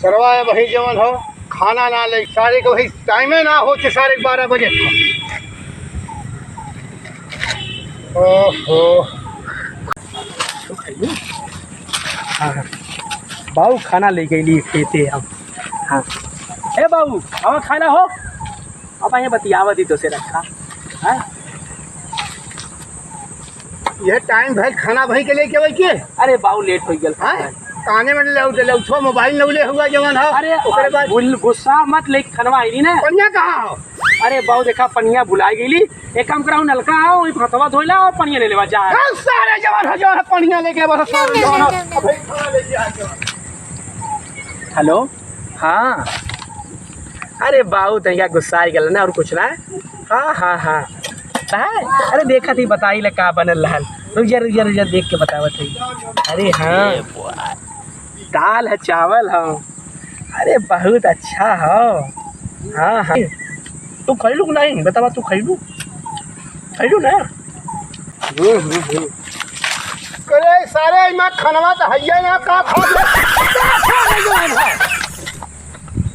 सरवा वही जवन हो खाना ना ले सारे के वही टाइमे ना हो 12:30 बजे था। ओहो हाँ बाबू खाना ले गई खेते हम। हाँ हे बाबू अब खाना हो अब यहाँ बतियावा दी तो से रखा है। यह टाइम भाई खाना वही के लेके वही के अरे बाबू लेट हो गया हाँ काने में ले मोबाइल नवले हुआ जवन हो। अरे ओकरे बाद गुस्सा मत ले खनवा आई ना। पनिया कहाँ हो? अरे बाबू देखा पनिया भुला गई। एक काम कराऊ नलका आओ हथवा धोला और पनिया ले लेवा जा। सारे जवन हो जवन पनिया लेके बस सारे जवन हो भाई खाना लेके आ जवन। हेलो हाँ अरे बाबू तनिका गुस्सा आई गल ना और कुछ ना। हाँ हाँ हाँ अरे देखा थी बताई ले का बनल रहल। रुक जा देख के बतावत थी। अरे हाँ दाल है चावल हो। अरे बहुत अच्छा हो। हाँ हाँ तू खैलू नहीं बतावा तू खैलू ना। करे सारे इमा खनवा तो हैया ना का खा